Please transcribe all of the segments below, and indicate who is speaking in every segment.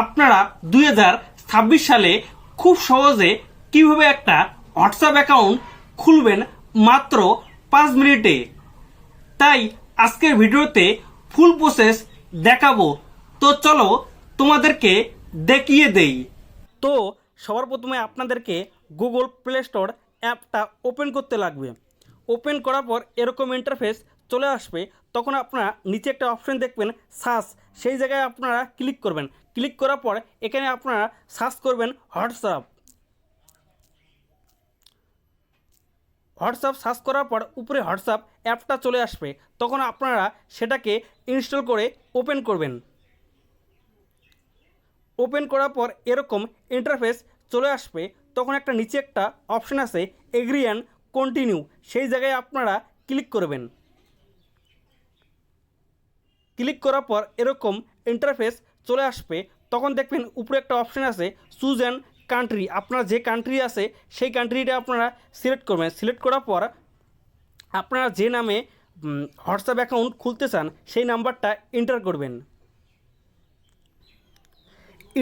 Speaker 1: আপনারা 2026 সালে খুব সহজে কিভাবে একটা হোয়াটসঅ্যাপ অ্যাকাউন্ট খুলবেন মাত্র 5 মিনিটে। তাই আজকের ভিডিওতে ফুল প্রসেস দেখাবো। তো চলো তোমাদেরকে দেখিয়ে দেই। তো সবার প্রথমে আপনাদেরকে গুগল প্লে স্টোর অ্যাপটা ওপেন করতে লাগবে। ওপেন করার পর এরকম ইন্টারফেস চলে আসবে। তখন আপনারা নিচে একটা অপশন দেখবেন সার্চ, সেই জায়গায় আপনারা ক্লিক করবেন। ক্লিক করার পর এখানে আপনারা সার্চ করবেন হোয়াটসঅ্যাপ। হোয়াটসঅ্যাপ সার্চ করার পর উপরে হোয়াটসঅ্যাপ অ্যাপটা চলে আসবে। তখন আপনারা সেটাকে ইনস্টল করে ওপেন করবেন। ওপেন করার পর এরকম ইন্টারফেস চলে আসবে। তখন একটা নিচে একটা অপশন আছে এগ্রি অ্যান্ড কন্টিনিউ, সেই জায়গায় আপনারা ক্লিক করবেন। ক্লিক করার পর এরকম ইন্টারফেস চলে আসবে। তখন দেখবেন উপরে একটা অপশন আছে চুজ অ্যান্ড কান্ট্রি। আপনার যে কান্ট্রি আছে সেই কান্ট্রিটা আপনারা সিলেক্ট করবেন। সিলেক্ট করার পর আপনারা যে নামে হোয়াটসঅ্যাপ অ্যাকাউন্ট খুলতে চান সেই নাম্বারটা এন্টার করবেন।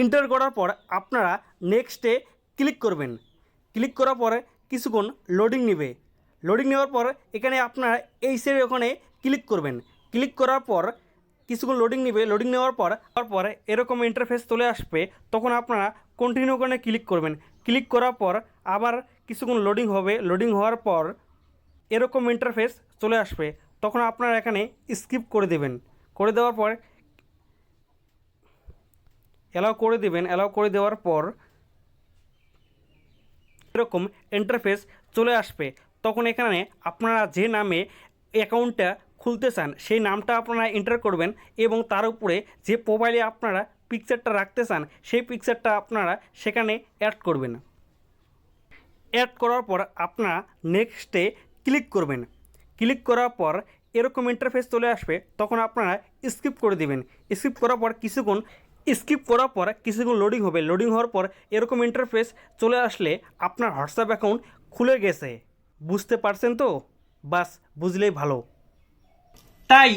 Speaker 1: এন্টার করার পর আপনারা নেক্সটে ক্লিক করবেন। ক্লিক করার পরে কিছুক্ষণ লোডিং নেবে। লোডিং নেওয়ার পর এখানে আপনারা এই সাইডে ওখানে ক্লিক করবেন। ক্লিক করার পর কিছুক্ষণ লোডিং নেবে। লোডিং নেওয়ার পর এরকম ইন্টারফেস চলে আসবে। তখন আপনারা কন্টিনিউ করে ক্লিক করবেন। ক্লিক করার পর আবার কিছুক্ষণ লোডিং হবে। লোডিং হওয়ার পর এরকম ইন্টারফেস চলে আসবে। তখন আপনারা এখানে স্কিপ করে দেবেন। করে দেওয়ার পর অ্যালাউ করে দেবেন। অ্যালাউ করে দেওয়ার পর এরকম ইন্টারফেস চলে আসবে। তখন এখানে আপনারা যে নামে অ্যাকাউন্টটা খুলতে চান সেই নামটা আপনারা এন্টার করবেন এবং তার উপরে যে প্রোফাইলে আপনারা পিকচারটা রাখতে চান সেই পিকচারটা আপনারা সেখানে অ্যাড করবেন। অ্যাড করার পর আপনারা নেক্সটে ক্লিক করবেন। ক্লিক করার পর এরকম ইন্টারফেস চলে আসবে। তখন আপনারা স্কিপ করে দেবেন। স্কিপ করার পর কিছুক্ষণ লোডিং হবে। লোডিং হওয়ার পর এরকম ইন্টারফেস চলে আসলে আপনার হোয়াটসঅ্যাপ অ্যাকাউন্ট খুলে গেছে। বুঝতে পারছেন তো? বাস বুঝলেই ভালো। তাই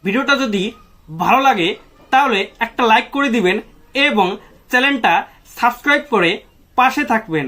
Speaker 1: ভিডিওটা যদি ভালো লাগে তাহলে একটা লাইক করে দিবেন এবং চ্যানেলটা সাবস্ক্রাইব করে পাশে থাকবেন।